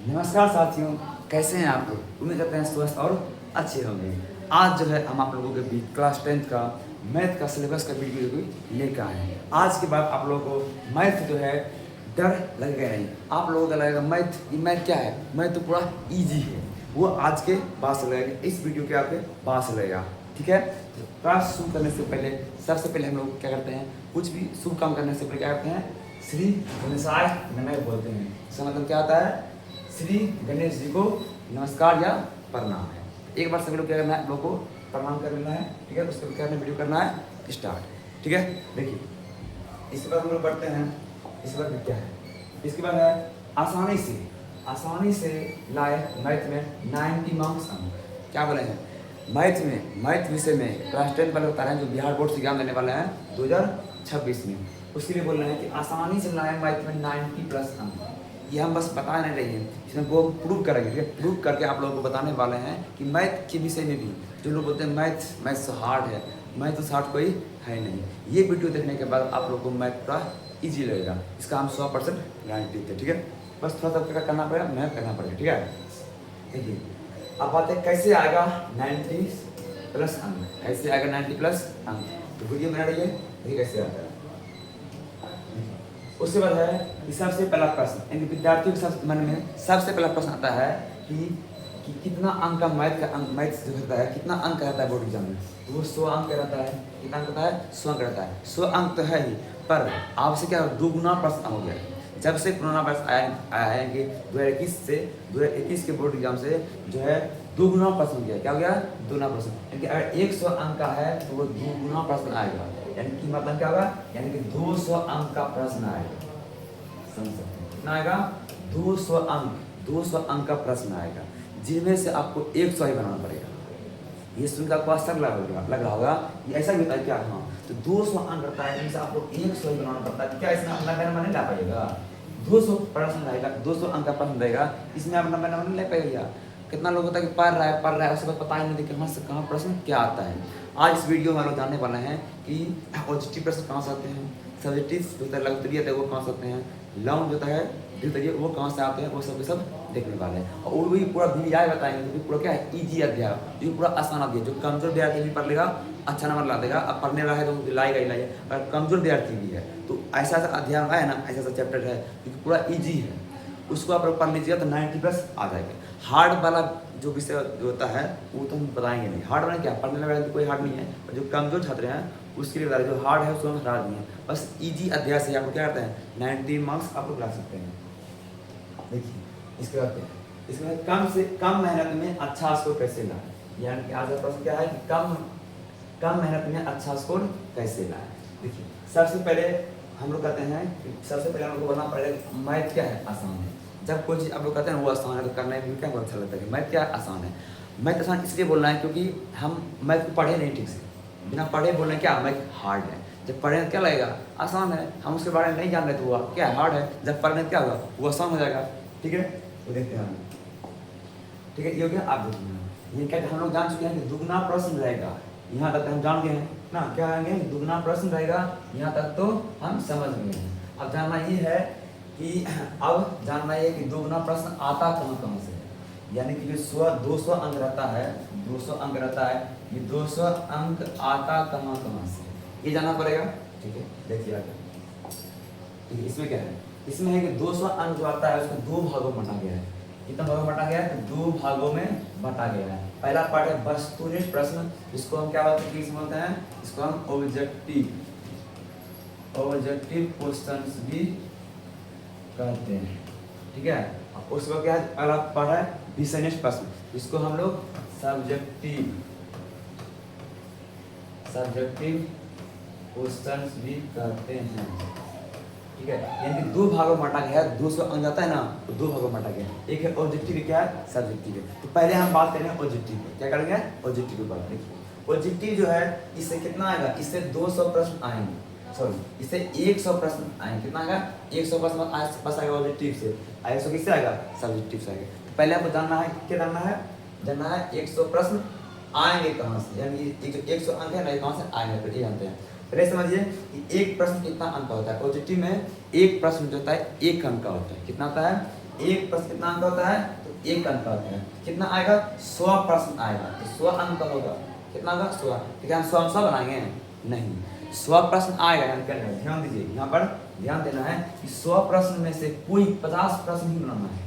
नमस्कार साथियों, कैसे हैं आप लोग। उम्मीद करते हैं स्वस्थ और अच्छे होंगे। आज जो है हम आप लोगों के बीच क्लास 10th का मैथ का सिलेबस का वीडियो भी लेकर आए हैं। आज के बाद आप लोगों को मैथ जो है डर लगेगा नहीं। आप लोगों को लगेगा मैथ क्या है, मैथ तो पूरा ईजी है। वो आज के बाद से लगेगा, इस वीडियो के आपके बाद से लगेगा। ठीक है, तो क्लास शुरू करने से पहले सबसे पहले हम लोग क्या करते हैं, कुछ भी शुभ काम करने से पहले क्या करते हैं, श्री गणेशाय नमः बोलते हैं। इसका मतलब क्या आता है, श्री गणेश जी को नमस्कार या प्रणाम है। एक बार सभी लोग क्या करना है, आप लोग को प्रणाम कर लेना है। ठीक है, उसके बाद क्या करना है, वीडियो करना है स्टार्ट। ठीक है, देखिए इसके बाद हम लोग बढ़ते हैं। इसके बाद क्या है, इसके बाद है आसानी से लाए मैथ में 90 मार्क्स अंक। क्या बोले हैं, मैथ विषय में क्लास 10 वाले बता रहे हैं जो बिहार बोर्ड से एग्जाम देने वाले हैं 2026 में, उसके लिए बोल रहे हैं कि आसानी से लाए मैथ में 90 प्लस अंक। ये हम बस बता नहीं रहे हैं, इसमें वो प्रूव करेंगे। ठीक है, प्रूव करके आप लोगों को बताने वाले हैं कि मैथ के विषय में भी जो लोग बोलते हैं मैथ तो हार्ड है, मैथ तो हार्ड कोई है नहीं। ये वीडियो देखने के बाद आप लोगों को मैथ पूरा ईजी लगेगा, इसका हम 100% गारंटी देते हैं। ठीक है, बस थोड़ा सा क्या करना पड़ेगा, मेहनत करना पड़ेगा। ठीक है, देखिए अब बात है कैसे आएगा 90 प्लस अंक, कैसे आएगा 90 प्लस अंक। तो वीडियो बना रही है, देखिए कैसे आता है। उसके बाद है कि सबसे पहला प्रश्न, यानी विद्यार्थियों के मन में सबसे पहला प्रश्न आता है कि कितना अंक का मैथ जो होता है, कितना अंक रहता है बोर्ड एग्जाम में। तो वो 100 अंक रहता है। कितना अंक रहता है, 100 अंक रहता है। 100 अंक तो है ही, पर आपसे क्या दोगुना प्रश्न हो गया। जब से कोरोना वायरस आया है कि 2021 के बोर्ड एग्जाम से जो है दोगुना प्रश्न हो गया। क्या हो गया, दोगुना प्रश्न। यानी कि अगर 100 अंक का है तो वो दोगुना प्रश्न आएगा। यानी कि मतलब क्या होगा, यानी कि 200 अंक का प्रश्न आएगा। समझ सकते हैं, कितना आएगा, 200 अंक का प्रश्न आएगा, जिनमें से आपको 100 ही बनाना पड़ेगा। ये सुनकर आपको आश्चर्य लग रहा होगा, ये ऐसा भी होता है क्या। हाँ, तो 200 अंक रहता है, जिनमें से आपको 100 ही बनाना पड़ता है। क्या इसमें अपना नंबर नहीं ला पाएगा, 200 प्रश्न रहेगा, 200 अंक का प्रश्न रहेगा, इसमें आप नंबर नहीं ले पाएगा। कितना लोग होता है कि पढ़ रहा है उसके बाद पता ही नहीं कहाँ से कहाँ प्रश्न क्या आता है। आज इस वीडियो में हम लोग जानने वाले हैं कि ऑब्जेक्टिव प्रश्न कहाँ से आते हैं, सब्जेक्टिव जो होता है लघुत्तरीय होता है वो कहाँ से आते हैं, लॉन्ग जो होता है द्वितीय वो कहाँ से आते हैं, वो सब के सब देखने वाले हैं। और वो भी पूरा VI बताएंगे, जो पूरा क्या है ईजी अध्याय, जो पूरा आसान अध्याय, जो कमजोर विद्यार्थी भी पढ़ लेगा अच्छा नंबर ला देगा। अब पढ़ने रहा है तो लाएगा ही लाएगा। अगर कमजोर विद्यार्थी भी है तो ऐसा अध्याय है ना, ऐसा चैप्टर है क्योंकि पूरा ईजी है, उसको आप पढ़ लीजिएगा तो 90 प्लस आ जाएगा। हार्ड वाला जो विषय जो होता है वो तो हम बताएंगे नहीं। हार्ड वाला क्या, पढ़ने वाले तो कोई हार्ड नहीं है, पर जो कमजोर छात्र हैं उसके लिए बता रहे, जो हार्ड है उसको हार्ड नहीं है। बस ईजी अध्याय से आपको क्या करते हैं 90 मार्क्स आप लोग ला सकते हैं। देखिए इसके बाद इसमें कम से कम मेहनत में अच्छा स्कोर कैसे लाए, यानी कि आज का प्रश्न क्या है कि कम मेहनत में अच्छा स्कोर कैसे लाए। देखिए सबसे पहले हम लोग कहते हैं कि सबसे पहले हम लोग को बोलना पड़ेगा मैथ क्या है, आसान है। जब कोई चीज़ आप लोग कहते हैं वो आसान है तो करने में क्या अच्छा लगता है कि मैथ क्या आसान है। मैथ आसान इसलिए बोलना है क्योंकि हम मैथ को पढ़े नहीं ठीक से, बिना पढ़े बोल रहे हैं क्या मैथ हार्ड है। जब पढ़े तो क्या लगेगा, आसान है। हम उसके बारे में नहीं जान रहे तो हुआ क्या हार्ड है, जब पढ़ने क्या होगा वो आसान हो जाएगा। ठीक है, तो देखते हैं। ठीक है, ये हो गया। आप देखिए ये क्या हम लोग जान चुके हैं कि दुगना प्रश्न रहेगा, यहाँ तक हम जान गए हैं ना। क्या आएंगे, दुगना प्रश्न रहेगा, यहाँ तक तो हम समझ गए हैं। अब जानना ये है कि अब जानना ये कि दुगना प्रश्न आता कहाँ से है, यानी कि जो 200 अंक रहता है, 200 अंक रहता है, ये 200 अंक आता कहाँ से, ये जानना पड़ेगा। ठीक है, देखिए आगे। ठीक है, इसमें क्या है, इसमें है कि 200 अंक जो आता है उसको 2 भागों में बांटा गया है। कितना भागों में बांटा गया है, तो 2 भागों में बांटा गया है। पहला पार्ट है वस्तुनिष्ठ प्रश्न, इसको हम क्या बोलते हैं, इसको हम ऑब्जेक्टिव क्वेश्चंस भी कहते हैं। ठीक है, उसका क्या है, अगला पार्ट है विषयनिष्ठ प्रश्न, इसको हम लोग सब्जेक्टिव क्वेश्चंस भी कहते हैं। ठीक है, यानी कि 2 भागों में बांटा गया है। 200 अंक आता है ना, तो 2 भागों में बांटा गया है। एक है ऑब्जेक्टिव, क्या है सब्जेक्टिव है। तो पहले हम बात करेंगे ऑब्जेक्टिव पे, क्या करेंगे ऑब्जेक्टिव पे बात। देखिए ऑब्जेक्टिव जो है इससे कितना आएगा, इससे 200 प्रश्न आएंगे, सॉरी इससे 100 प्रश्न आएंगे। कितना आएगा, 100 प्रश्न पास आएगा ऑब्जेक्टिव से। 100 किससे आएगा, सब्जेक्टिव से आएगा। तो पहले आपको जानना है क्या जानना है 100 प्रश्न आएंगे कहाँ से, यानी 100 अंक है ना, कहाँ से आएंगे फिर ये जानते हैं। पहले समझिए कि एक प्रश्न कितना अंक का होता है। ऑब्जेक्टिव में एक प्रश्न जो होता है 1 अंक का होता है। कितना होता है, एक प्रश्न कितना अंक होता है? तो 1 अंक होता है। कितना आएगा? 100 प्रश्न आएगा, तो 100 अंक का होगा। कितना होगा? 100। ठीक है, हम 100 बनाएंगे नहीं, 100 प्रश्न आएगा। ध्यान दीजिए, यहाँ पर ध्यान देना है कि 100 प्रश्न में से कोई 50 प्रश्न ही बनाना है।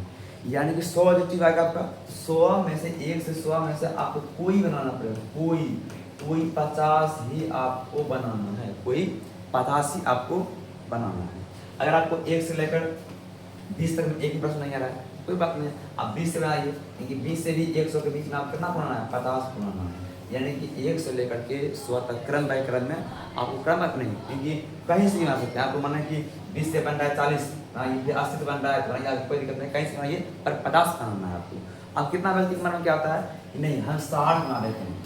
यानी कि 100 ऑब्जेक्टिव आएगा आपका, 100 में से 1 से 100 में से आपको कोई बनाना पड़ेगा, कोई 50 ही आपको बनाना है, कोई 50 ही आपको बनाना है। अगर आपको 1 से लेकर 20 तक में एक ही प्रश्न नहीं आ रहा है, कोई बात नहीं, आप 20 से बनाइए, क्योंकि 20 से भी 100 के बीच में आप कितना बनाना है? 50 बनाना है। यानी कि 1 से लेकर के 100 तक क्रम बाय क्रम में आपको क्रम नहीं, क्योंकि कहीं से बना सकते हैं। आपको माना कि 20 से बन रहा है 40, ये 80 से बन रहा है, तो कोई दिक्कत नहीं, कहीं से बनाइए, पर 50 बनाना है आपको। अब कितना बल्कि मन में क्या होता है कि नहीं हम 60 बना देते हैं,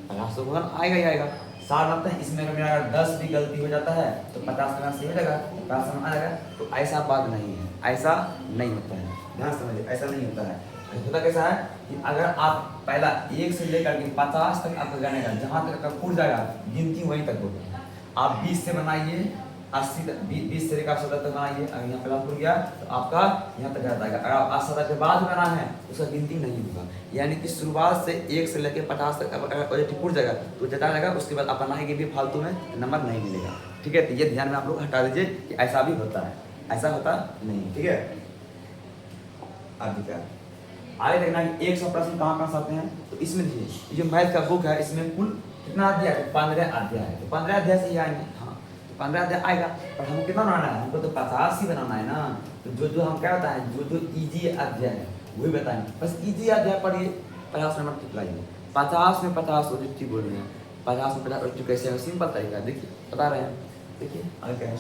50 तो आएगा ही आएगा, 60 बनते हैं। इसमें अगर मेरा 10 भी गलती हो जाता है तो 50 में सही हो जाएगा, 50 में आ जाएगा। तो ऐसा बात नहीं है, ऐसा नहीं होता है, ध्यान समझिए, ऐसा नहीं होता है। होता कैसा है कि अगर आप पहला 1 से लेकर के 50 तक आपका जानेगा, जहाँ तक आपका पूर्ण जाएगा गिनती वहीं तक होगा। आप 20 से बनाइए, 80 तक, 20 से लेकर 70 तक बनाइए, अगर यहाँ पहला पूर्ण गया तो आपका यहाँ तक जाता है। अगर आप 80 के बाद बना है तो उसका गिनती नहीं होगा। यानी कि शुरुआत से 1 से लेकर 50 तक अगर पॉजिटिव पूर्ण जाएगा तो जता जाएगा, उसके बाद आप बनाएंगे भी फालतू में नंबर नहीं मिलेगा। ठीक है, तो ये ध्यान में आप लोग हटा दीजिए कि ऐसा भी होता है, ऐसा होता नहीं। ठीक है, अब क्या आगे देखना कि 100 प्रश्न कहाँ से आते हैं। तो इसमें देखिए, जो मैथ का बुक है इसमें कुल कितना अध्याय है? 15 अध्याय है। तो 15 अध्याय से ही आएंगे, हाँ तो 15 अध्याय आएगा, पर हमको कितना बनाना है? हमको तो 50 ही बनाना है ना। तो जो हम क्या बताएं, जो ईजी अध्याय है वही बताएंगे। बस ईजी अध्याय पढ़िए, 50 नंबर टिकलाइए, 50 में 50 ऑब्जेक्टिव बोल रहे हैं, 50 में 50 ऑब्जेक्टिव कैसे है? सिंपल तरीका है, देखिए बता रहे हैं। देखिए आगे क्या है,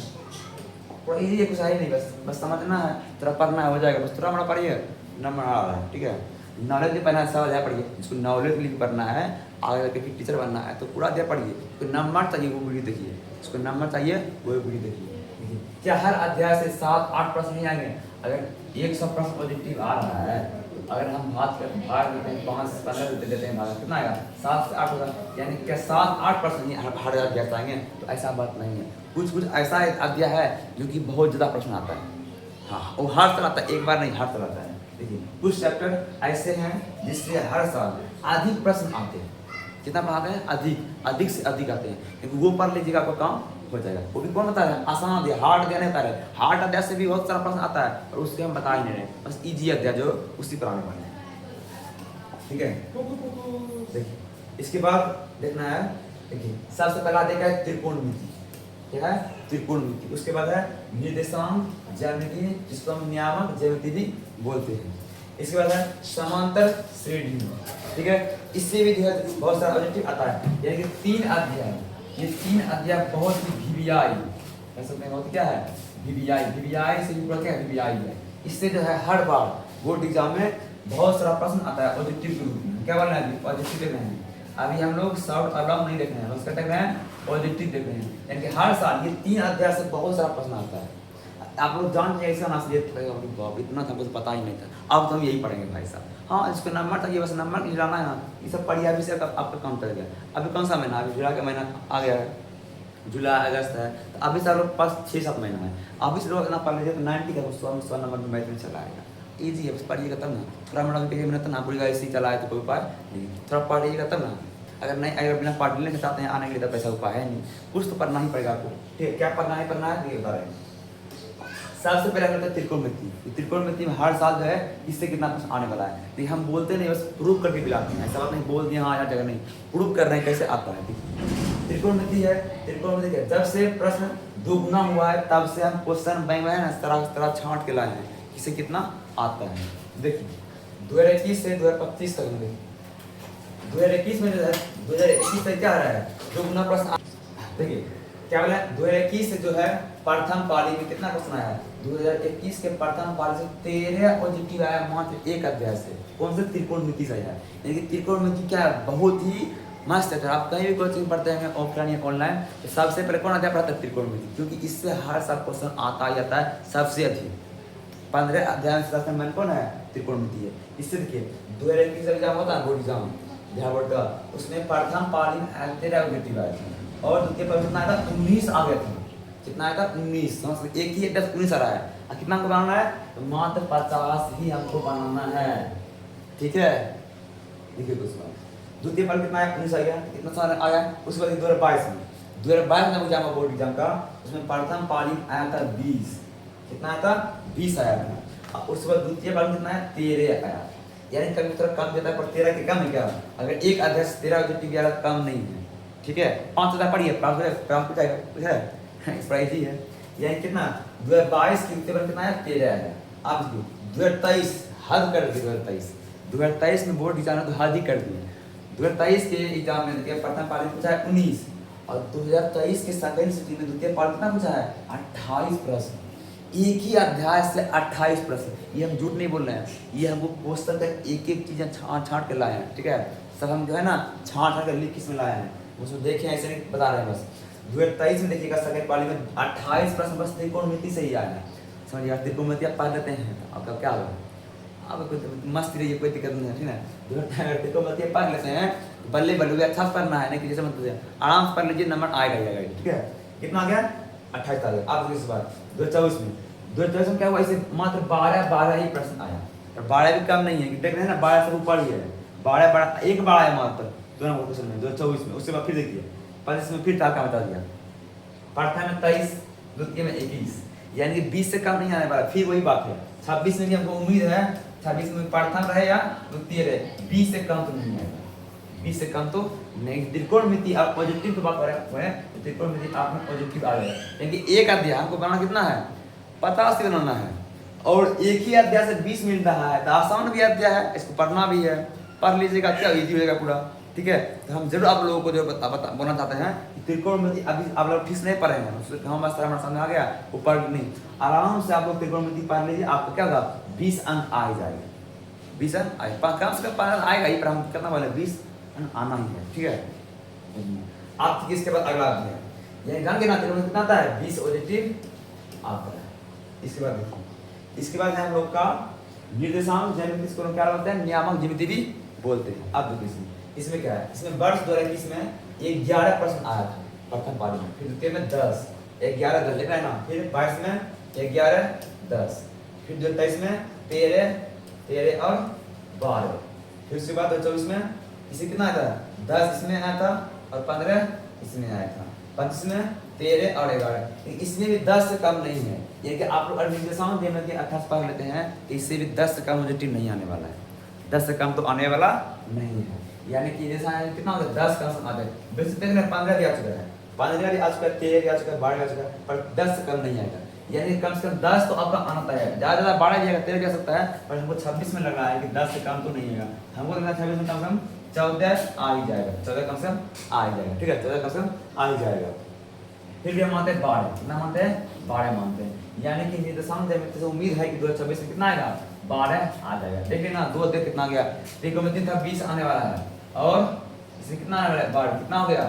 थोड़ा ईजी है, कुछ है ही नहीं, बस समझना है, थोड़ा पढ़ना है, हो जाएगा। बस थोड़ा बड़ा पढ़िए, नंबर आ रहा है। ठीक है, नॉलेज भी पढ़ना है, सब अध्याय पढ़िए, जिसको नॉलेज भी पढ़ना है, आगे जाके टीचर बनना है तो पूरा अध्याय पढ़िए। तो नंबर चाहिए वो वीडियो देखिए, जिसको नंबर चाहिए वो वीडियो देखिए। क्या हर अध्याय से 7-8 प्रश्न नहीं आएंगे? अगर 100 प्रश्न पॉजिटिव आ रहा है, अगर हम भाग देते हैं 5-15 देते हैं, भाग कितना आएगा? 7 से 8 होगा। यानी क्या 7-8 प्रश्न ही हर अध्याय से आएंगे? तो ऐसा बात नहीं है, कुछ ऐसा अध्याय है जो कि बहुत ज़्यादा प्रश्न आता है। हाँ, वो हर साल आता है, एक बार नहीं, हर साल आता है। देखिए कुछ चैप्टर ऐसे हैं जिससे हर साल अधिक प्रश्न आते हैं। कितना पढ़ाते हैं? अधिक से अधिक आते हैं, क्योंकि वो पढ़ लीजिएगा आपका काम हो जाएगा। वो भी कौन बता रहा है? आसान अध्याय, हार्ड अध्याय नहीं बता रहे। हार्ड अध्याय से भी बहुत सारा प्रश्न आता है, और उसके हम बता ही नहीं रहे, बस ईजी अध्याय जो उसी पर आने वाले हैं। ठीक है, देखिए इसके बाद देखना है, देखिए सबसे पहला देखा है त्रिकोणमिति। क्या है? त्रिकोणमिति। उसके बाद है निर्देशांक ज्यामिति, जिसको हम नियामक ज्यामिति भी बोलते हैं। इसके बाद है समांतर श्रेणी। ठीक है, इससे भी जो है बहुत सारा ऑब्जेक्टिव आता है। यानी कि 3 अध्याय, ये 3 अध्याय बहुत ही वीवीआई, ऐसा बहुत क्या है? वीवीआई से भी क्या है? वीवीआई है। इससे जो है हर बार बोर्ड एग्जाम में बहुत सारा प्रश्न आता है ऑब्जेक्टिव के रूप में। क्या बोलना है? ऑब्जेक्टिव देख रहे हैं अभी हम लोग, शॉर्ट और लॉन्ग नहीं देख रहे हैं, बस क्या देख रहे हैं? पॉजिटिव देख रहे हैं। यानी कि हर साल ये 3 अध्याय से बहुत सारा प्रश्न आता है। आप लोग जान के ऐसा ना सोचिए इतना तो हमको पता ही नहीं था, अब तो हम यही पढ़ेंगे भाई साहब। हाँ, इसको नंबर चाहिए, बस नंबर मिलाना है ना, ये सब पढ़िए अभी से आपका काम चल गया। अभी कौन सा महीना? अभी जुलाई का महीना आ गया है, जुलाई अगस्त है, तो अभी से आप लोग पास 6-7 महीना है। अभी से लोग इतना पढ़ लीजिए तो 90 का 100 नंबर में मैथ में चला आएगा। ईजी है, बस पढ़िएगा तब ना। थोड़ा मोड़ा करिए मेहनत ना, पूरी ऐसे ही चला है तो कोई उपाय नहीं, थोड़ा पढ़िएगा तब ना। अगर नहीं, अगर बिना पढ़ लेने चाहते हैं आने के लिए तो पैसा उपाय है नहीं, कुछ तो पढ़ना ही पड़ेगा आपको। ठीक है, क्या पढ़ना है ये बता रहे हैं। सबसे पहले हम त्रिकोणमिति। त्रिकोणमिति में हर साल जो है इससे कितना प्रश्न आने वाला है, लेकिन हम बोलते नहीं, बस प्रूव करके दिलाते हैं। ऐसा बात नहीं बोल दिया हाँ यार जगह नहीं, प्रूव कर रहे हैं कैसे आता है। त्रिकोणमिति है, त्रिकोणमिति है जब से प्रश्न दुगुना हुआ है तब से हम क्वेश्चन बैंक में है ना तरह छांट के लाए हैं, इससे कितना आता है। देखिए 2021 से 2025 तक में, 2021 में जो है 2021 से क्या आ रहा है? दुगुना प्रश्न। देखिए क्या बोला? 2021 से जो है प्रथम पाली में कितना क्वेश्चन आया है? 2021 के प्रथम पाली से 13 पॉजिटिव आया, मात्र एक अध्याय से। कौन से? त्रिकोणमिति से आया है। यानी कि त्रिकोणमिति क्या है? बहुत ही मस्त है। आप कहीं भी कोचिंग पढ़ते हैं ऑफलाइन या ऑनलाइन, तो सबसे पहले कौन अध्याय पढ़ता है? त्रिकोणमिति, क्योंकि इससे हर साल क्वेश्चन आता ही आता है सबसे अधिक। 15 अध्याय से मन कौन है? त्रिकोणमिति है। इससे देखिए 2021 एग्जाम होता है बोर्ड एग्जाम, बिहार बोर्ड का, उसमें प्रथम पाली में 13 ऑब्जेक्टिव आए थे, और द्वितीय पाली कितना आया था? 19 आ गया था। कितना आया था? 19। समझ एक ही 19 आ रहा है, कितना हमको बनाना है? तो मात्र 50 ही हमको बनाना है, ठीक है। देखिए कुछ बात, द्वितीय फल कितना है? 19 आ गया, कितना सारा आया? उसके बाद 2022 में 2022 में एग्जाम बोर्ड एग्जाम का, उसमें प्रथम पाली आया था 20, कितना आया था? 20 आया था। उसके बाद द्वितीय फल कितना है? 13 आया, यानी कभी थोड़ा कम देता है पर 13 के कम है क्या? अगर एक अध्याय 13 ऑब्जेक्टिव गया कम नहीं है, ठीक है। 5,000 पढ़िए, प्राप्त हो जाएगा, कुछ है इस प्राइस ही है। यानी कितना? 2022 की उत्तर कितना है? 13 आया। अब 2023 हद कर दिए, 2023 में बोर्ड एग्जाम तो हद ही कर दिए। 2023 के एग्जाम में प्रथम पाली पूछा है 19 और 2023 के सेकंड सिटी में द्वितीय पाली कितना पूछा है? 28 प्रश्न, एक ही अध्याय से 28 प्रश्न। ये हम झूठ नहीं बोल रहे हैं, ये हमको क्वेश्चन का एक एक चीजें छांट के लाए हैं, ठीक है। सब हम जो है ना छांट कर लिख किस में लाए हैं, उसको देखें, ऐसे नहीं बता रहे हैं बस। 2023 में देखिएगा सेकंड पाली में 28 प्रश्न बस त्रिकोणमिति से ही आया है, समझिएगा। त्रिकोणमिति आप पढ़ लेते हैं तो आपका क्या होगा? अब कोई मस्त रहिए, कोई दिक्कत नहीं है, ठीक है। त्रिकोणमिति पढ़ लेते हैं, बल्ले बल्ले अच्छा से पढ़ना है, नहीं कि जैसे मतलब आराम से पढ़ लीजिए, नंबर आएगा ही आएगा, ठीक है। कितना आ गया? 28 आ गया। अब इस बार 2024 में क्या हुआ? इसे मात्र 12 ही प्रश्न आया, और 12 भी कम नहीं है, देख रहे हैं ना, 12 से ऊपर ही है। 12 एक बार आया मात्र दोनों क्वेश्चन में 2024 में। उसके बाद फिर देखिए 25 में फिर टाका बता दिया, प्रथम में 23, द्वितीय में 21, यानी कि 20 से कम नहीं आने वाला। फिर वही बात है, 26 में भी हमको उम्मीद है 26 में प्रथम रहे या द्वितीय रहे, 20 से कम तो नहीं आएगा, 20 से कम तो नहीं। त्रिकोणमिति आप पॉजिटिव की बात कर रहे हैं, त्रिकोणमिति आप में पॉजिटिव आ जाएगा, क्योंकि एक अध्याय हमको बनाना कितना है? 50 से बनाना है, और एक ही अध्याय से 20 मिल रहा है, तो आसान भी अध्याय है, इसको पढ़ना भी है, पढ़ लीजिएगा, क्या इजी हो जाएगा पूरा, ठीक है। तो हम जरूर आप लोगों को जो बोलना चाहते हैं, त्रिकोणमिति अभी आप लोग ठीक से नहीं पढ़े हैं, उससे हम हमारे सामने आ गया, वो पढ़ नहीं, आराम से आप लोग त्रिकोणमिति पढ़ लीजिए, आपको क्या होगा? 20 अंक आ ही जाएगा, 20 अंक आए, कम से कम आएगा ही, पर हम कितना वाले 20 अंक आना ही है, ठीक है। आप इसके बाद अगला अध्याय, ये गण के नाते कितना आता है? 20 ऑब्जेक्टिव आता है। इसके बाद देखिए, इसके बाद है हम लोग का निर्देशांक ज्यामिति, इसको क्या बोलते हैं? नियामक ज्यामिति भी बोलते हैं। अब देखिए इसमें क्या है? इसमें वर्ष 2021 में 11 प्रश्न आया था प्रथम पाली में, फिर द्वितीय में 10, 11 10 लिखा है ना, फिर 22 में 11 10, फिर 23 में 13 और 12, फिर उसके बाद 24 में इसे कितना आया था? 10 इसमें आया था और 15 इसमें आया था, 25 में 13 और 11, इसमें भी 10 से कम नहीं है। यानी कि आप लोग निर्देशांक ज्यामिति 28 पढ़ लेते हैं, तो इससे भी 10 से कम ऑब्जेक्टिव नहीं आने वाला है, 10 से कम तो आने वाला नहीं है। यानी कि जैसा कितना होगा? 10 का आ जाए, वैसे देख रहे हैं 15 भी आ चुका है, 15 भी आ चुका है, 13 भी आ चुका है, 12 भी आ चुका है, पर 10 से कम नहीं आएगा। यानी कम से कम 10 तो आपका आना तय है, ज़्यादा 12 भी आएगा, 13 भी आ सकता है, पर हमको 26 में लग रहा है कि 10 से कम तो नहीं आएगा। हमको लग रहा है 26 में कम से कम 14 आ ही जाएगा, 14 कम से कम आ ही जाएगा, ठीक है, 14 कम से कम आ ही जाएगा। फिर भी हम मानते हैं 12, कितना मानते हैं? 12 मानते हैं। यानी कि निर्देशांक ज्यामिति से उम्मीद है कि 2026 में कितना आएगा? 12 आ जाएगा। देखिए ना, 2 अध्याय कितना गया? त्रिकोणमिति था 20 आने वाला है, और इसमें कितना आने वाला है? 12, कितना हो गया?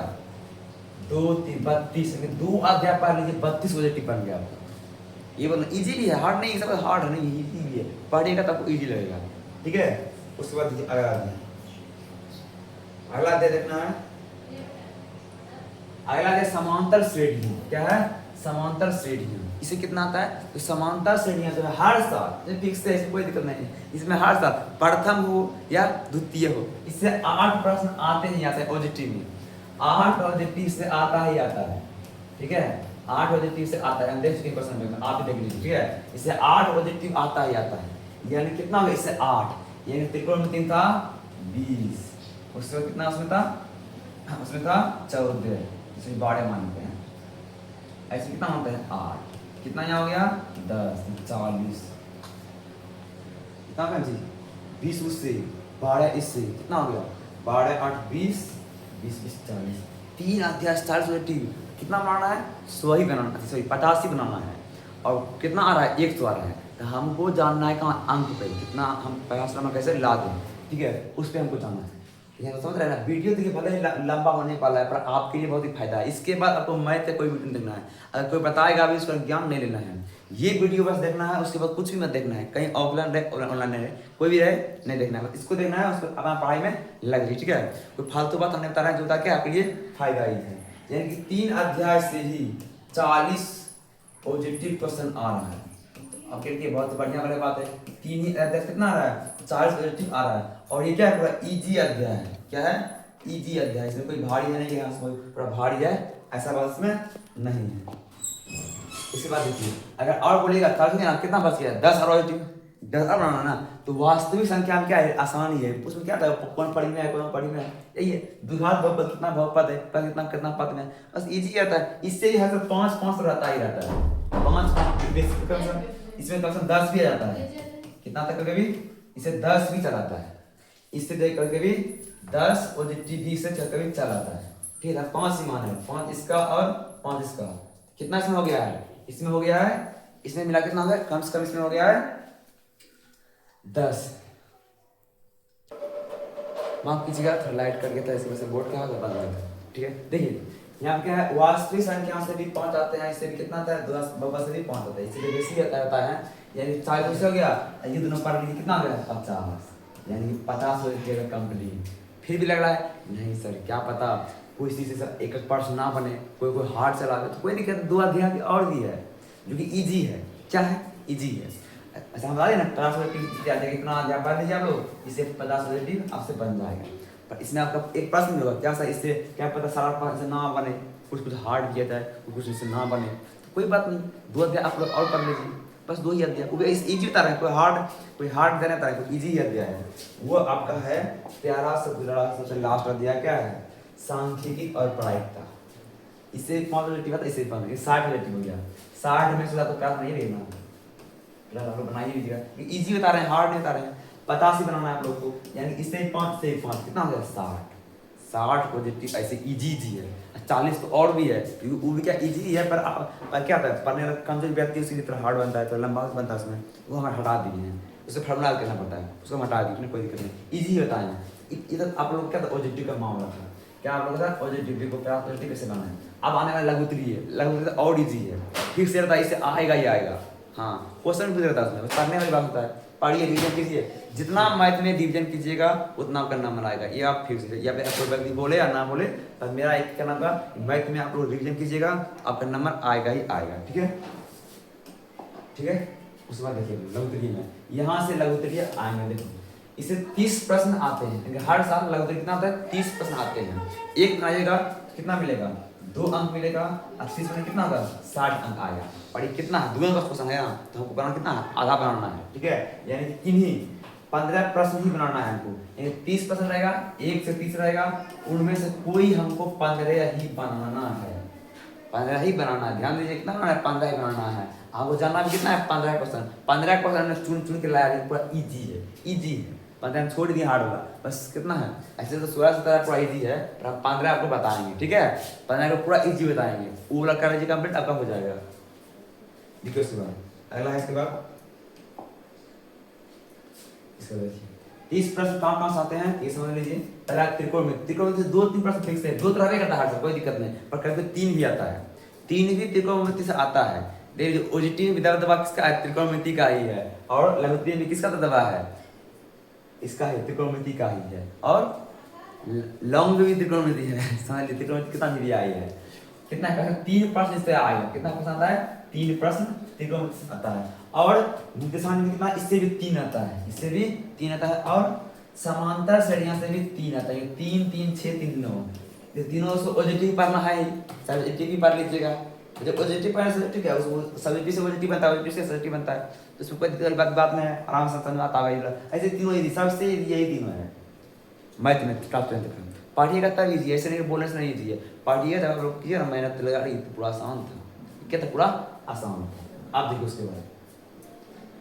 2 3 32, 2 अध्याय पढ़ लीजिए, 32 ऑब्जेक्टिव बन गया आपका। ये बोलना इजी भी है, हार्ड नहीं, सब हार्ड नहीं, इजी भी है, पढ़ेगा तो आपको इजी लगेगा, ठीक है। उसके बाद अगला अध्याय देखना है, अगला है समांतर श्रेणियां। क्या है? समांतर श्रेणियां। इसे कितना आता है? तो समांतर श्रेणियां जो है हर साल फिक्स है, इसमें कोई दिक्कत नहीं है, इसमें हर साल प्रथम हो या द्वितीय हो, इससे 8 प्रश्न आते ही आते हैं ऑब्जेक्टिव में, 8 ऑब्जेक्टिव से आता ही आता है, ठीक है, 8 ऑब्जेक्टिव से आता है। हम देख चुके क्वेश्चन में, आप भी देख लीजिए, ठीक है, इससे 8 ऑब्जेक्टिव आता ही आता है। यानी कितना होगा? इससे 8, यानी त्रिकोणमिति था 20, उससे कितना उसमें था? 14, इसमें 12 मानते हैं, ऐसे कितना मानते हैं? 8, कितना यहाँ हो गया? 10 40, कितना जी? 20 उससे 12 इससे कितना हो गया? 12 8 20 20 20 40, 3 अध्याय 40 ऑब्जेक्टिव। कितना बनाना है? 100 ही बनाना है, सॉरी 50 ही बनाना है, और कितना आ रहा है? 100 आ रहा है। तो हमको जानना है कहाँ अंक पे, कितना हम 50 नंबर कैसे ला दें, ठीक है, उस पर हमको जानना है। ये समझ रहे हैं ना? वीडियो देखिए भले ही लंबा होने वाला है, पर आपके लिए बहुत ही फायदा है। इसके बाद आपको मैथ का कोई वीडियो देखना है, अगर कोई बताएगा भी उसका ज्ञान नहीं लेना है, ये वीडियो बस देखना है, उसके बाद कुछ भी मत देखना है, कहीं ऑफलाइन रहे ऑनलाइन रहे, कोई भी रहे नहीं देखना है, इसको देखना है, उसको अपना पढ़ाई में लग जाए, ठीक है। कोई फालतू बात हमने बता रहा है जो ताकि आपके लिए फायदा ही है। यानी कि 3 अध्याय से ही 40 पॉजिटिव क्वेश्चन आ रहा है, आपके लिए बहुत बढ़िया वाली बात है। तीन ही अध्याय कितना आ रहा है, 40 पॉजिटिव आ रहा है। और ये क्या है, पूरा इजी अध्याय है। क्या है, इजी अध्याय, इसमें कोई भारी है नहीं कि हाँ पूरा भारी है, ऐसा बात इसमें नहीं है। इसके बाद देखिए, अगर और बोलेगा कितना बच गया, 10 और 10 और बनाना ना, तो वास्तविक संख्या में क्या है, आसानी है। उसमें क्या था, कौन पढ़ी में है कौन पढ़ी में है, यही है। द्विघात बहुपद कितना बहुपद है, कितना कितना पद में है, बस इजी रहता है। इससे ही हर 5 रहता ही रहता है, 5 इसमें कम से कम 10 भी आ जाता है। कितना तक कभी इसे 10 भी चलाता है, इससे देख करके भी 10 पॉजिटिव भी से कभी चलाता है। ठीक है, 5 ही मान है, 5 इसका और 5 इसका, कितना इसमें हो गया है, इसमें हो गया है, इसमें मिला कितना हो गया, कम से कम इसमें हो गया है 10। माफ कीजिएगा, थोड़ा लाइट कट गया था, इसकी वजह से बोर्ड का बंद गया था। ठीक है, देखिए यहाँ क्या है, वास्तविक संख्या से भी 5 आते हैं, इससे भी कितना आता है, 10 बब्बा से भी 5 आता है, इससे बेसी आता है। यानी 40 हो गया, ये दोनों पर कितना हो गया, 50, यानी 50 हो जाएगा कंप्लीट। फिर भी लग रहा है नहीं सर, क्या पता कोई चीज़ से एक पर्स ना बने, कोई हार्ड चला दे, तो कोई दिक्कत, 2 अध्याय और भी है जो कि इजी है। क्या है, इजी है। अच्छा हम बता दें ना, 50 कितना अध्याय पढ़ लीजिए आप लोग, इससे 50 आपसे बन जाएगा। पर इसमें आपका एक प्रश्न होगा, क्या सर इससे क्या पता सारा पाठ से ना बने, कुछ हार्ड किया जाए, कुछ इससे ना बने, तो कोई बात नहीं, 2 अध्याय आप लोग और पढ़ लीजिए, बस 2 ही अध्याय, वो इजी बता रहे हैं, कोई हार्ड देना था, कोई इजी अध्याय है। वो आपका है प्यारा सबसे लास्ट अध्याय, क्या है, सांख्यिकी और प्रायिकता। इससे 5 रिलेटिव आता है, इससे 60 रिलेटिव हो गया। 60 में से तो क्या नहीं रहना, आप लोग बनाइए लीजिएगा, इजी बता रहे हैं, हार्ड नहीं बता रहे हैं। 50 ही बनाना है आप लोग को, यानी इससे 5 से 5 कितना हो गया, 60 पॉजिटिव, ऐसे इजी है। 40 तो और भी है, क्योंकि वो भी क्या इजी है, पर क्या होता है, पढ़ने कमजोर व्यक्ति उसकी तरह हार्ड बनता है, तो लंबा बनता है उसमें, वो हमें हटा दिए हैं, उसे फॉर्मूला करना पड़ता है, उसको हटा दिए, कोई दिक्कत नहीं, इजी होता है। इधर आप लोग क्या था, ऑब्जेक्टिव का मामला था, क्या आप लोग था ऑब्जेक्टिव को क्या ऑब्जेक्टिव कैसे बनाना है। अब आने वाला लघुत्तरी है, लघुत्तरी और इजी है, फिर से रहता है, इससे आएगा ही आएगा। हाँ, क्वेश्चन भी रहता है उसमें, पढ़ने वाली बात होता है, पढ़िए रिवीजन कीजिए, जितना मैथ में रिवीजन कीजिएगा उतना आपका नंबर आएगा, ये आप फिक्स है। या फिर कोई व्यक्ति बोले या ना बोले, पर मेरा एक कहना था, मैथ में आप लोग रिवीजन कीजिएगा, आपका नंबर आएगा ही आएगा। ठीक है, ठीक है। उसके बाद देखिए लघुत्तरी में, यहाँ से लघुत्तरी आएंगे, देखो इसे 30 प्रश्न आते हैं, हर साल लगभग कितना आता है, 30 प्रश्न आते हैं। एक बनाइएगा कितना मिलेगा, 2 अंक मिलेगा, 30 में कितना होगा, 60 अंक आएगा। और ये कितना है, 2 अंक क्वेश्चन है ना, तो हमको बनाना कितना है, आधा बनाना है। ठीक है, यानी किन्हीं 15 प्रश्न ही बनाना है हमको, यानी 30 प्रश्न रहेगा, 1 से 30 रहेगा, उनमें से कोई हमको 15 ही बनाना है, 15 ही बनाना है। ध्यान दीजिए, कितना बनाना है, 15 ही बनाना है। आपको जानना भी कितना है, 15 क्वेश्चन, 15 क्वेश्चन चुन के लाया, पूरा इजी है, इजी है। 15 छोड़ दिए हार्ड वाला, बस कितना है, ऐसे तो 16-17 पूरा इजी है, पर हम 15 आपको बताएंगे। ठीक है, 15 को पूरा इजी बताएंगे, वो वाला कर लीजिए कंप्लीट, आपका हो जाएगा। देखिए उसके बाद अगला है, इसके बाद इसका देखिए 30 प्रश्न कहाँ से आते हैं, ये समझ लीजिए। पहला त्रिकोणमिति, त्रिकोणमिति से 2-3 प्रश्न फिक्स है, 2 तो रहने करता है, कोई दिक्कत नहीं, पर कभी 3 भी आता है, 3 भी त्रिकोणमिति से आता है। देखिए ओजीटी में विद्यार्थी दबा किसका है, त्रिकोणमिति का ही है, और लघुत्तरी में किसका दबा है, इसका है, त्रिकोणमिति का ही है। और लॉन्ग में भी त्रिकोणमिति है, समझ लीजिए त्रिकोणमिति कितना भी आई है, कितना है, 3 प्रश्न इससे आएगा, कितना प्रश्न आता है, 3 प्रश्न त्रिकोणमिति से आता है। और निर्देशांक में कितना, इससे भी 3 आता है, इससे भी 3 आता है, और समांतर श्रेणियां से भी 3 आता है, 3 3 6 3 9, ये तीनों से ओजेटिव पढ़ना है, सब ओजेटिव भी पढ़ लीजिएगा। जब ओजेटिव पढ़ने से ठीक है, उसको सब्जेक्टिव से ओजेटिव बनता है, ओजेटिव से सब्जेक्टिव बनता है, तो उसमें कोई दिक्कत वाली बात नहीं है, आराम से समझ आता है। ऐसे तीनों ही सबसे यही तीनों है मैथ में क्लास 10 तक पढ़िएगा तब इजी, ऐसे नहीं बोलने से नहीं इजी है, पढ़िए जब आप लोग किए ना, मेहनत लगा रही तो पूरा आसान था, क्या था, पूरा आसान था। आप देखिए उसके बाद,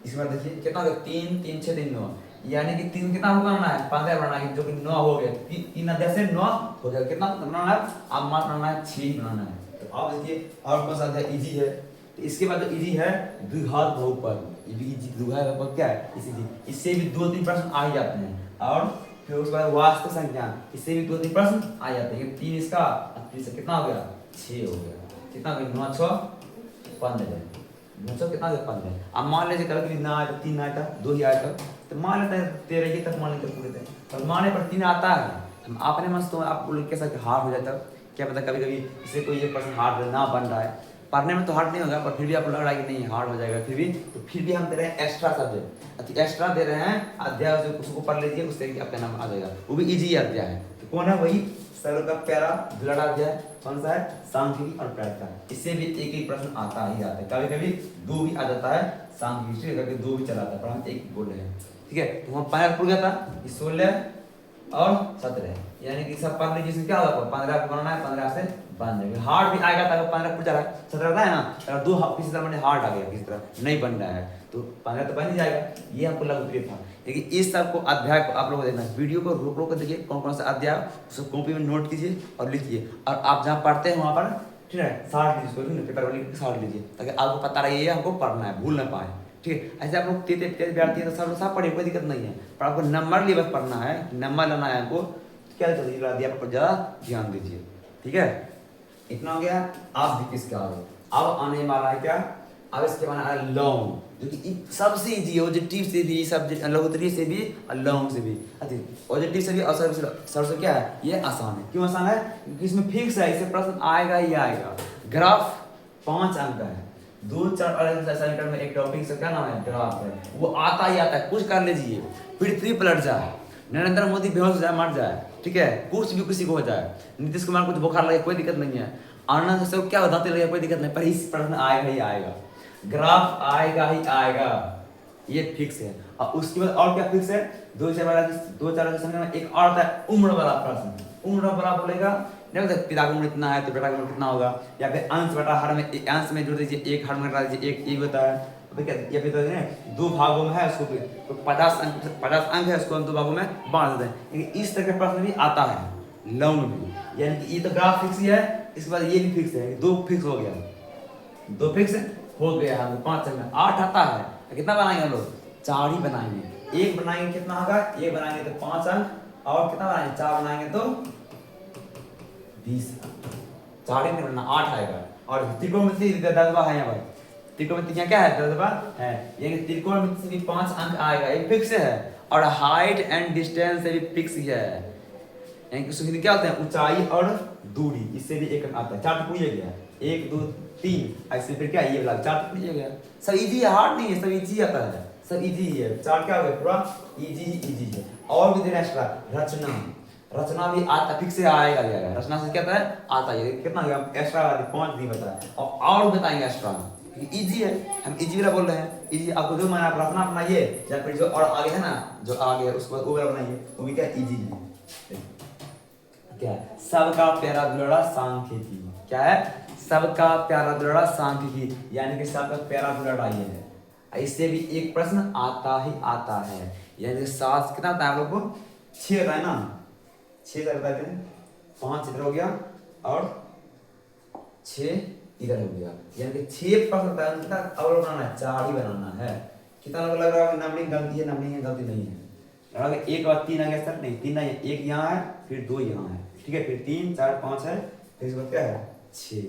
इसके बाद देखिए कितना होगा, 3 3 6 3 9, यानी कि 3 कितना बनाना है, 15 बनाना है, जो कि 9 हो गया, 3 अध्याय से 9 हो गया, कितना बनाना है, अब मात्र बनाना है 6 बनाना है। तो आप देखिए और कौन सा अध्याय इजी है, तो इसके बाद जो इजी है द्विघात बहुपद, ये भी इजी, द्विघात बहुपद क्या है, इसी इससे भी 2-3 प्रश्न आ ही जाते हैं। और फिर उसके बाद वास्तविक संख्या, इससे भी 2-3 प्रश्न आ जाते हैं, 3 इसका, 3 से कितना हो गया, 6 हो गया, कितना हो गया, 9 6 15, 9 6 कितना हो गया, 15। अब मान लीजिए कल ना आया, 3 आया था, 2 ही आया था, तो मान लेते हैं 13 ही तक मान लेते पूरे थे, और माने पर 3 आता है, हम आपने मन तो आप लोग कैसा हार हो जाता, क्या पता कभी कभी इससे कोई एक प्रश्न हार्ड ना बन रहा है, पढ़ने में तो हार्ड नहीं होगा, पर फिर भी आपको लग रहा है कि नहीं हार्ड हो जाएगा, फिर भी हम दे रहे हैं एक्स्ट्रा सब्जेक्ट, एक्स्ट्रा दे रहे हैं अध्याय, उसको पढ़ लीजिए, उससे आपका नाम आ जाएगा, वो भी इजी अध्याय है। तो कौन है? वही सरल का प्यारा दुलारा अध्याय। कौन सा है? सांख्यिकी और गणित का। इससे भी एक एक प्रश्न आता ही आता है, कभी कभी दो भी आ जाता है, सांख्यिकी से करके दो भी चलाता है, पर हम एक बोल रहे हैं, ठीक है। तो हम पहला खुल गया था 16 और 17, यानी कि सब पढ़ लीजिए, इसमें क्या होगा 15 को बनाना है, 15 से बन जाएगा। हार्ड भी आएगा था, 15 पूछा रहा है, 17 था ना, अगर दो किसी तरह मैंने हार्ड आ गया, किसी तरह नहीं बन रहा है तो 15 तो बन ही जाएगा। ये हमको लागू प्रिय था, लेकिन इस सब को अध्याय को आप लोगों को देखना है, वीडियो को रोक रोक कर देखिए, कौन कौन सा अध्याय उसको कॉपी में नोट कीजिए और लिखिए, और आप जहाँ पढ़ते हैं वहाँ पर ठीक है साठ लीजिए, उसको पेपर वाली साठ लीजिए, ताकि आपको पता रहे ये हमको पढ़ना है, भूल ना पाए, ठीक है। ऐसे आप लोग तेज विद्यार्थी है तो सब पढ़े, कोई दिक्कत नहीं है, पर आपको नंबर लिए बस पढ़ना है, नंबर लाना है हमको, क्या दिया पर ज़्यादा ध्यान दीजिए, ठीक है। इतना हो गया। आप भी किसके आगे, अब आने वाला है क्या, अब इसके बाद आ रहा है लॉन्ग, जो कि सबसे इजी है, ऑब्जेक्टिव से भी, सब्जेक्ट लघुत्तरीय से भी और लॉन्ग से भी, ऑब्जेक्टिव से भी और सर से क्या है, ये आसान है। क्यों आसान है? क्योंकि इसमें फिक्स है, इससे प्रश्न आएगा ही आएगा। ग्राफ 5 अंक है, 2-4 अलग सेंटर में एक टॉपिक से क्या नाम है, ग्राफ है, वो आता ही आता है, कुछ कर लीजिए, पृथ्वी पलट जाए, नरेंद्र मोदी बेहोश हो जाए, मर जाए, ठीक है, कुछ भी किसी को हो जाए, नीतीश कुमार को बुखार लगे, कोई दिक्कत नहीं है, आनंद से क्या दांत लगे, कोई दिक्कत नहीं, पर इस प्रश्न आएगा ही आएगा, ग्राफ आएगा ही आएगा, ये फिक्स है। और उसके बाद और क्या फिक्स है, 2-4 समय में एक और आता है उम्र वाला प्रश्न। उम्र वाला बोलेगा पिता का उम्र इतना है तो बेटा का उम्र कितना होगा, या फिर अंश बटा हर में, अंश में जोड़ दीजिए, एक हर में घटा दीजिए, एक होता है, या फिर तो 2 भागों में है, उसको तो 50 अंक है, उसको हम 2 भागों में बांट देते हैं। लेकिन इस तरह का प्रश्न भी आता है लॉन्ग भी, यानी कि ये तो ग्राफ फिक्स ही है, इसके बाद ये भी फिक्स है, 2 फिक्स हो गया, 2 फिक्स हो गया, हम 5 में 8 आता है, कितना बनाएंगे हम लोग, 4 ही बनाएंगे, 1 बनाएंगे कितना होगा, 1 बनाएंगे तो 5 अंक, और कितना बनाएंगे, 4 बनाएंगे तो 20, 4 ही नहीं बनना, 8 आएगा। और त्रिकोणमिति दसवा है यहाँ पर, त्रिकोणमिति क्या है, दसवा है, यानी त्रिकोणमिति से भी 5 अंक आएगा, ये फिक्स है। और हाइट एंड डिस्टेंस से भी फिक्स है, यानी कि क्या होता है, ऊंचाई और दूरी, इससे भी 1 अंक आता है। 4 तो पूछ गया, 1 2 3, ऐसे फिर क्या ये वाला 4 तो पूछ गया, सब इजी है, हार्ड नहीं है, सब इजी आता है, सब इजी ही है। 4 क्या हो गया, पूरा इजी है। और भी देना एक्स्ट्रा, रचना भी आता, फिक्स से आएगा, रचना से क्या आता है, आता है, कितना हो गया एक्स्ट्रा, 5 नहीं बताया, और बताएंगे एक्स्ट्रा, इजी है, हम इजी वाला बोल रहे हैं, इजी। आपको जो मैंने रचना बनाइए, या फिर जो और आगे है ना, जो आगे है उसको वो वाला बनाइए, वो भी क्या इजी है। क्या है, सबका प्यारा दुलारा सांख्यिकी, क्या है, सबका प्यारा दुलारा सांख्यिकी, यानी कि सबका प्यारा दुलारा ये है। इससे भी एक प्रश्न आता ही आता है, यानी कि 7 कितना आता है आप लोग को, 6 आता है ना, 6 बताते हैं, 5 इधर हो गया और 6 इधर हो गया, यानी कि 6 प्रश्न होता है, कितना अवलोकन बनाना है, 4 ही बनाना है। कितना लग रहा है, नंबरिंग गलती है, नंबरिंग गलती नहीं है, लगा 1 और 3 आ गया सर, नहीं 3 नहीं है, 1 यहाँ है, फिर 2 यहाँ है, ठीक है, फिर 3 4 5 है, फिर इसके बाद क्या है 6,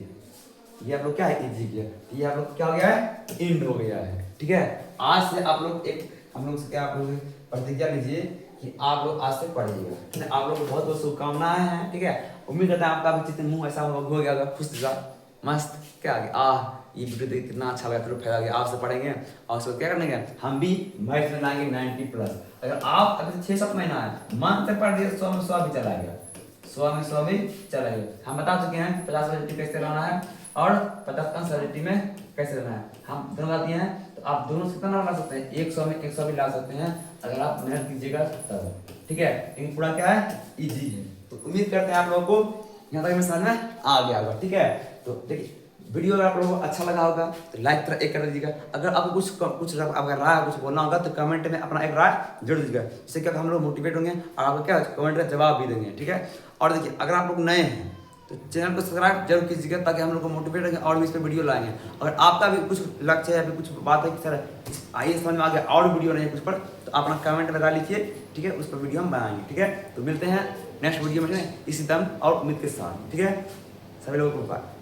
ये आप लोग क्या है इजी किया, ये आप लोग क्या हो गया है, एंड हो गया है, ठीक है। आज से आप लोग एक हम लोग से क्या आप लोग प्रतिज्ञा लीजिए कि आप लोग आज से पढ़िएगा, आप लोग को बहुत बहुत शुभकामनाएं हैं, ठीक है। उम्मीद करता है आपका भी चित्र मुंह ऐसा हो गया होगा, खुश था, मस्त, क्या आगे ये वीडियो देख कितना अच्छा लगा, फिर फायदा गया, आपसे पढ़ेंगे और उसको क्या करेंगे, हम भी मैथ्स में लाएंगे 90+। अगर आप अभी 6-7 महीना है मन से पढ़ दिए, 100 में 100 भी चला गया, 100 में 100 भी चला गया। हम बता चुके हैं 50 सब्जेक्ट कैसे लाना है और 50 सब्जेक्ट में कैसे लाना है, हम दोनों लाते हैं, तो आप दोनों से कितना ला सकते हैं, 100 में 100 भी ला सकते हैं, अगर आप मेहनत कीजिएगा तब, ठीक है। लेकिन पूरा क्या है, इजी है। तो उम्मीद करते हैं आप लोगों को यहाँ तक समझ में आ गया होगा, ठीक है। तो देखिए वीडियो अगर आप लोगों को अच्छा लगा होगा तो लाइक एक कर दीजिएगा, अगर आपको कुछ अगर राय कुछ बोलना होगा तो कमेंट में अपना एक राय जोड़ दीजिएगा, जिससे क्या हम लोग मोटिवेट होंगे और आपको क्या कमेंट में जवाब भी देंगे, ठीक है। और देखिए अगर आप लोग नए हैं तो चैनल को सब्सक्राइब जरूर कीजिएगा, ताकि हम लोग को मोटिवेट रहेंगे और भी इस पर वीडियो लाएंगे। अगर आपका भी कुछ लक्ष्य है या फिर कुछ बात है कि सर आइए समझ में आ गया और वीडियो नहीं है कुछ पर, तो अपना कमेंट में डाल लीजिए, ठीक है, उस पर वीडियो हम बनाएंगे, ठीक है। तो मिलते हैं नेक्स्ट वीडियो में इसी दम और उम्मीद के साथ, ठीक है। सभी लोगों को बाय।